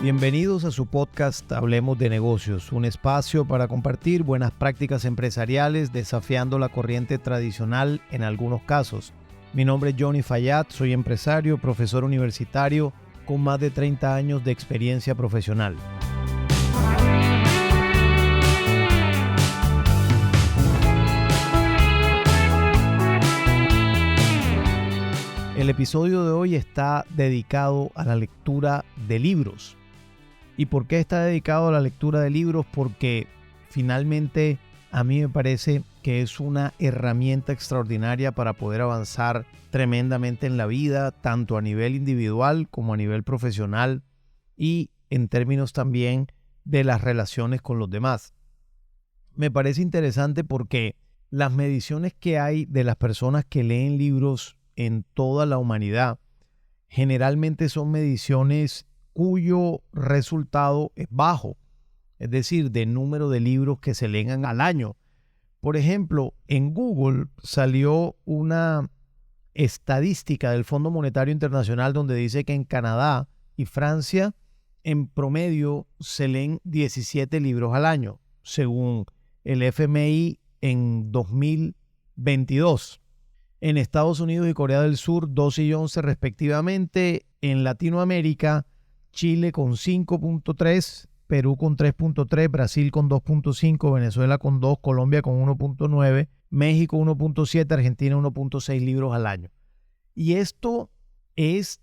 Bienvenidos a su podcast Hablemos de Negocios, un espacio para compartir buenas prácticas empresariales desafiando la corriente tradicional en algunos casos. Mi nombre es Johnny Fayad, soy empresario, profesor universitario con más de 30 años de experiencia profesional. El episodio de hoy está dedicado a la lectura de libros. ¿Y por qué está dedicado a la lectura de libros? Porque finalmente a mí me parece que es una herramienta extraordinaria para poder avanzar tremendamente en la vida, tanto a nivel individual como a nivel profesional y en términos también de las relaciones con los demás. Me parece interesante porque las mediciones que hay de las personas que leen libros en toda la humanidad generalmente son mediciones cuyo resultado es bajo, es decir, de número de libros que se leen al año. Por ejemplo, en Google salió una estadística del Fondo Monetario Internacional donde dice que en Canadá y Francia en promedio se leen 17 libros al año, según el FMI en 2022. En Estados Unidos y Corea del Sur 12 y 11 respectivamente. En Latinoamérica, Chile con 5.3, Perú con 3.3, Brasil con 2.5, Venezuela con 2, Colombia con 1.9, México 1.7, Argentina 1.6 libros al año. Y esto es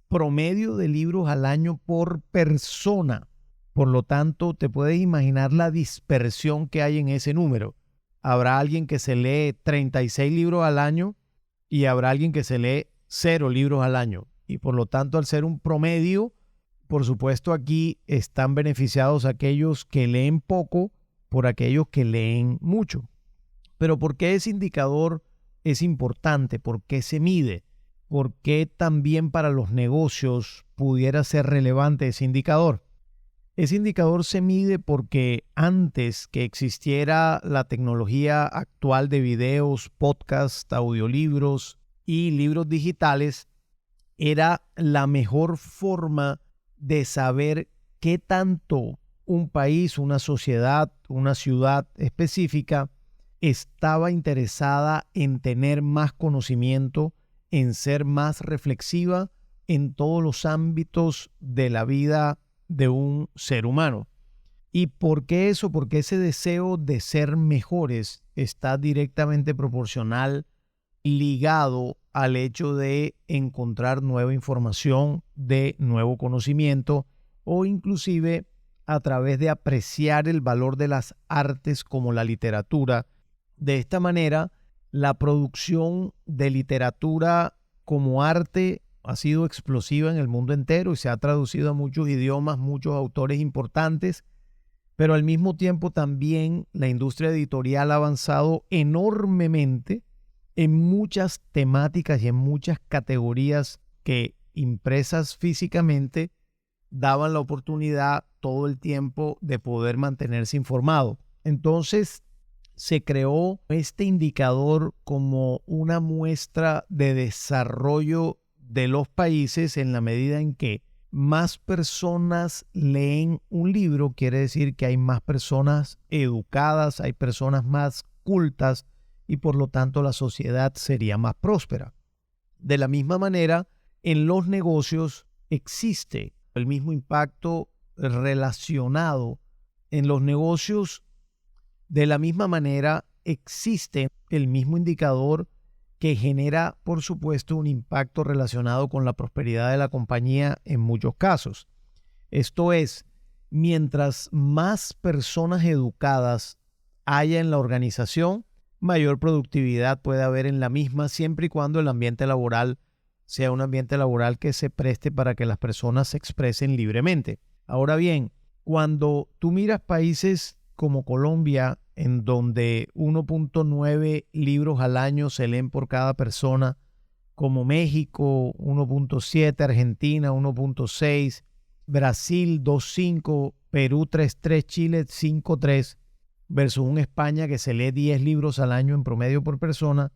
promedio de libros al año por persona. Por lo tanto, te puedes imaginar la dispersión que hay en ese número. Habrá alguien que se lee 36 libros al año y habrá alguien que se lee 0 libros al año. Y por lo tanto, al ser un promedio, por supuesto, aquí están beneficiados aquellos que leen poco por aquellos que leen mucho. Pero ¿por qué ese indicador es importante? ¿Por qué se mide? ¿Por qué también para los negocios pudiera ser relevante ese indicador? Ese indicador se mide porque antes que existiera la tecnología actual de videos, podcasts, audiolibros y libros digitales, era la mejor forma de saber qué tanto un país, una sociedad, una ciudad específica estaba interesada en tener más conocimiento, en ser más reflexiva en todos los ámbitos de la vida de un ser humano. ¿Y por qué eso? Porque ese deseo de ser mejores está directamente proporcional, ligado al hecho de encontrar nueva información, de nuevo conocimiento o inclusive a través de apreciar el valor de las artes como la literatura. De esta manera, la producción de literatura como arte ha sido explosiva en el mundo entero y se ha traducido a muchos idiomas, muchos autores importantes, pero al mismo tiempo también la industria editorial ha avanzado enormemente en muchas temáticas y en muchas categorías que impresas físicamente daban la oportunidad todo el tiempo de poder mantenerse informado. Entonces se creó este indicador como una muestra de desarrollo de los países en la medida en que más personas leen un libro, quiere decir que hay más personas educadas, hay personas más cultas y por lo tanto la sociedad sería más próspera. De la misma manera, en los negocios existe el mismo impacto relacionado. En los negocios, de la misma manera, existe el mismo indicador que genera, por supuesto, un impacto relacionado con la prosperidad de la compañía en muchos casos. Esto es, mientras más personas educadas haya en la organización, mayor productividad puede haber en la misma, siempre y cuando el ambiente laboral sea un ambiente laboral que se preste para que las personas se expresen libremente. Ahora bien, cuando tú miras países como Colombia, en donde 1.9 libros al año se leen por cada persona, como México 1.7, Argentina 1.6, Brasil 2.5, Perú 3.3, Chile 5.3, versus un España que se lee 10 libros al año en promedio por persona,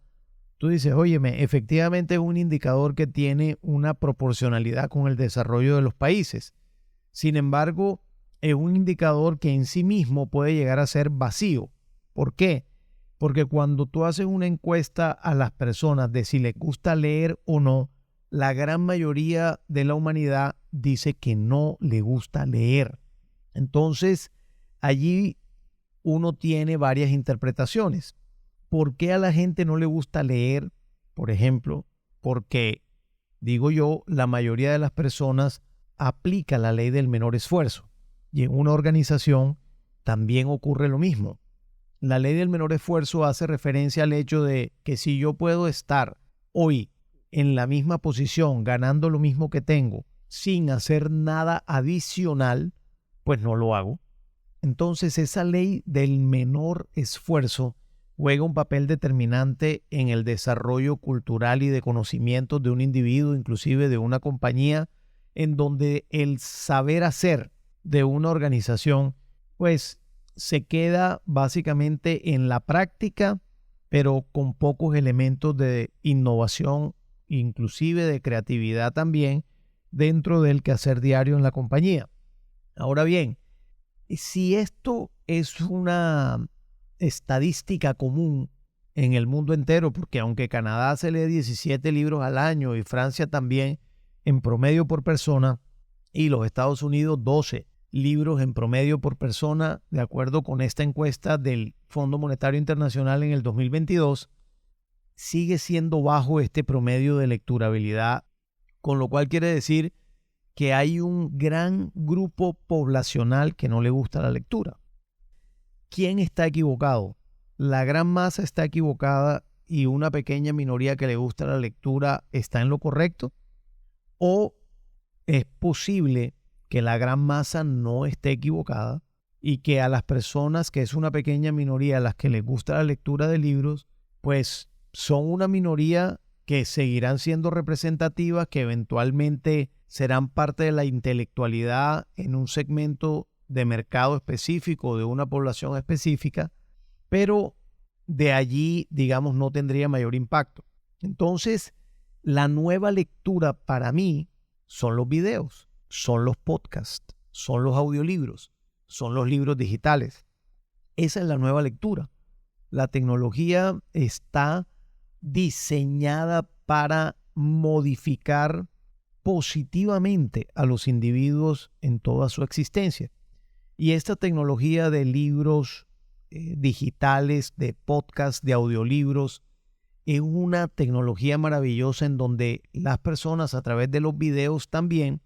tú dices, óyeme, efectivamente es un indicador que tiene una proporcionalidad con el desarrollo de los países. Sin embargo, es un indicador que en sí mismo puede llegar a ser vacío. ¿Por qué? Porque cuando tú haces una encuesta a las personas de si les gusta leer o no, la gran mayoría de la humanidad dice que no le gusta leer. Entonces, allí uno tiene varias interpretaciones. ¿Por qué a la gente no le gusta leer? Por ejemplo, porque, digo yo, la mayoría de las personas aplica la ley del menor esfuerzo. Y en una organización también ocurre lo mismo. La ley del menor esfuerzo hace referencia al hecho de que si yo puedo estar hoy en la misma posición, ganando lo mismo que tengo, sin hacer nada adicional, pues no lo hago. Entonces esa ley del menor esfuerzo juega un papel determinante en el desarrollo cultural y de conocimientos de un individuo, inclusive de una compañía, en donde el saber hacer de una organización, pues se queda básicamente en la práctica, pero con pocos elementos de innovación, inclusive de creatividad también, dentro del quehacer diario en la compañía. Ahora bien, si esto es una estadística común en el mundo entero, porque aunque Canadá se lee 17 libros al año y Francia también en promedio por persona, y los Estados Unidos 12 libros en promedio por persona, de acuerdo con esta encuesta del Fondo Monetario Internacional en el 2022, sigue siendo bajo este promedio de lecturabilidad, con lo cual quiere decir que hay un gran grupo poblacional que no le gusta la lectura. ¿Quién está equivocado? La gran masa está equivocada y una pequeña minoría que le gusta la lectura está en lo correcto. ¿O es posible que la gran masa no esté equivocada y que a las personas, que es una pequeña minoría a las que les gusta la lectura de libros, pues son una minoría que seguirán siendo representativas, que eventualmente serán parte de la intelectualidad en un segmento de mercado específico, de una población específica, pero de allí, digamos, no tendría mayor impacto? Entonces, la nueva lectura para mí son los videos, son los podcasts, son los audiolibros, son los libros digitales. Esa es la nueva lectura. La tecnología está diseñada para modificar positivamente a los individuos en toda su existencia. Y esta tecnología de libros digitales, de podcasts, de audiolibros, es una tecnología maravillosa en donde las personas a través de los videos también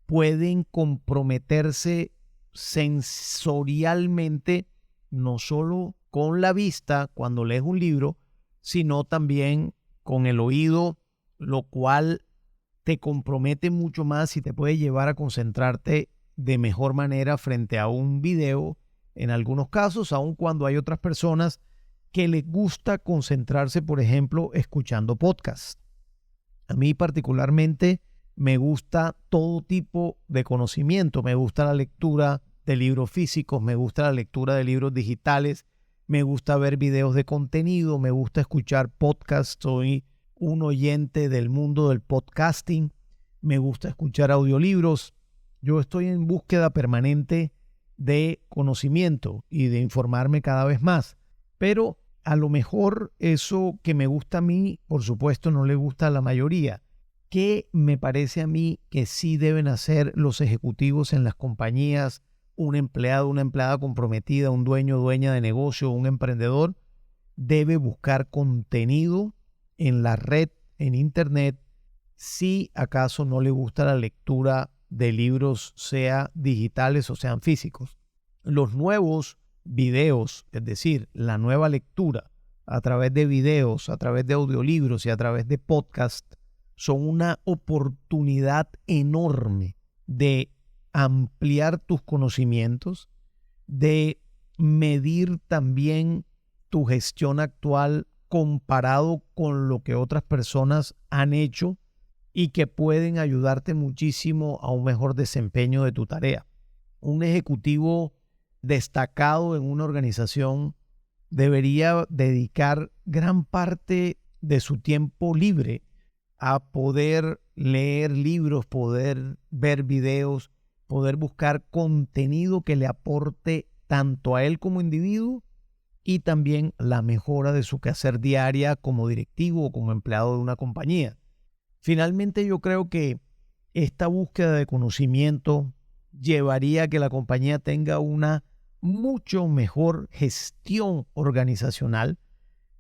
pueden comprometerse sensorialmente, no solo con la vista cuando lees un libro, sino también con el oído, lo cual te compromete mucho más y te puede llevar a concentrarte de mejor manera frente a un video, en algunos casos, aun cuando hay otras personas que les gusta concentrarse, por ejemplo, escuchando podcasts. A mí particularmente me gusta todo tipo de conocimiento. Me gusta la lectura de libros físicos, me gusta la lectura de libros digitales, me gusta ver videos de contenido, me gusta escuchar podcasts. Soy un oyente del mundo del podcasting, me gusta escuchar audiolibros. Yo estoy en búsqueda permanente de conocimiento y de informarme cada vez más. Pero a lo mejor eso que me gusta a mí, por supuesto, no le gusta a la mayoría. ¿Qué me parece a mí que sí deben hacer los ejecutivos en las compañías, un empleado, una empleada comprometida, un dueño, dueña de negocio, un emprendedor? Debe buscar contenido en la red, en internet, si acaso no le gusta la lectura de libros, sea digitales o sean físicos. Los nuevos videos, es decir, la nueva lectura a través de videos, a través de audiolibros y a través de podcasts, son una oportunidad enorme de ampliar tus conocimientos, de medir también tu gestión actual comparado con lo que otras personas han hecho y que pueden ayudarte muchísimo a un mejor desempeño de tu tarea. Un ejecutivo destacado en una organización debería dedicar gran parte de su tiempo libre a poder leer libros, poder ver videos, poder buscar contenido que le aporte tanto a él como individuo y también la mejora de su quehacer diaria como directivo o como empleado de una compañía. Finalmente, yo creo que esta búsqueda de conocimiento llevaría a que la compañía tenga una mucho mejor gestión organizacional,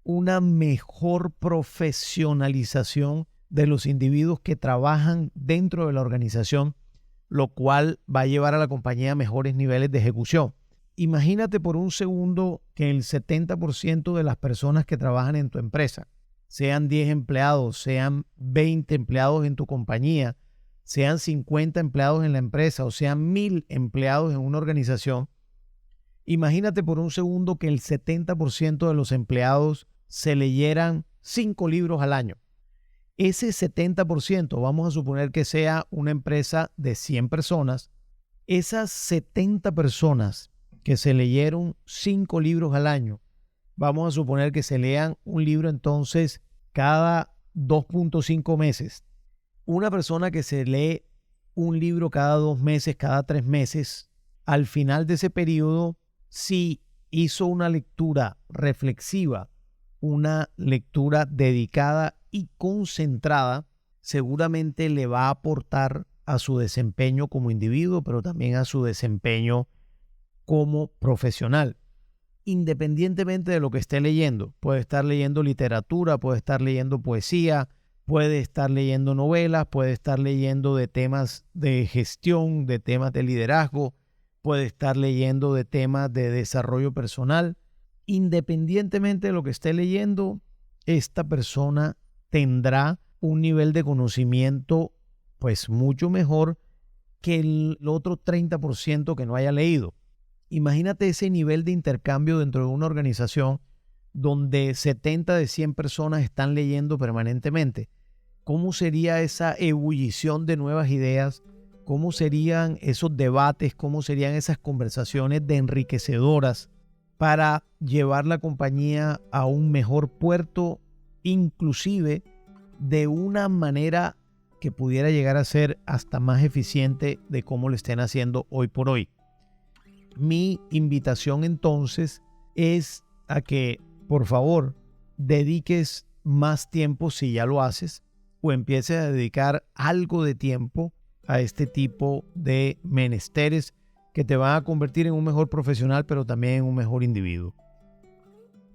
una mejor profesionalización de los individuos que trabajan dentro de la organización, lo cual va a llevar a la compañía a mejores niveles de ejecución. Imagínate por un segundo que el 70% de las personas que trabajan en tu empresa, sean 10 empleados, sean 20 empleados en tu compañía, sean 50 empleados en la empresa o sean 1000 empleados en una organización, imagínate por un segundo que el 70% de los empleados se leyeran 5 libros al año. Ese 70%, vamos a suponer que sea una empresa de 100 personas, esas 70 personas que se leyeron 5 libros al año, vamos a suponer que se lean un libro entonces cada 2.5 meses. Una persona que se lee un libro cada 2 meses, cada 3 meses, al final de ese periodo, si hizo una lectura reflexiva, una lectura dedicada y concentrada, seguramente le va a aportar a su desempeño como individuo, pero también a su desempeño como profesional. Independientemente de lo que esté leyendo, puede estar leyendo literatura, puede estar leyendo poesía, puede estar leyendo novelas, puede estar leyendo de temas de gestión, de temas de liderazgo, puede estar leyendo de temas de desarrollo personal. Independientemente de lo que esté leyendo, esta persona tendrá un nivel de conocimiento pues mucho mejor que el otro 30% que no haya leído. Imagínate ese nivel de intercambio dentro de una organización donde 70 de 100 personas están leyendo permanentemente. ¿Cómo sería esa ebullición de nuevas ideas? ¿Cómo serían esos debates? ¿Cómo serían esas conversaciones de enriquecedoras para llevar la compañía a un mejor puerto, inclusive de una manera que pudiera llegar a ser hasta más eficiente de cómo lo estén haciendo hoy por hoy? Mi invitación entonces es a que, por favor, dediques más tiempo, si ya lo haces, o empieces a dedicar algo de tiempo a este tipo de menesteres que te van a convertir en un mejor profesional, pero también en un mejor individuo.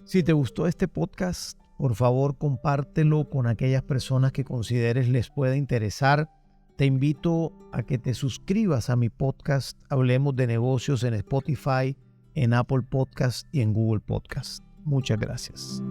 Si te gustó este podcast, por favor, compártelo con aquellas personas que consideres les pueda interesar. Te invito a que te suscribas a mi podcast Hablemos de Negocios en Spotify, en Apple Podcast y en Google Podcast. Muchas gracias.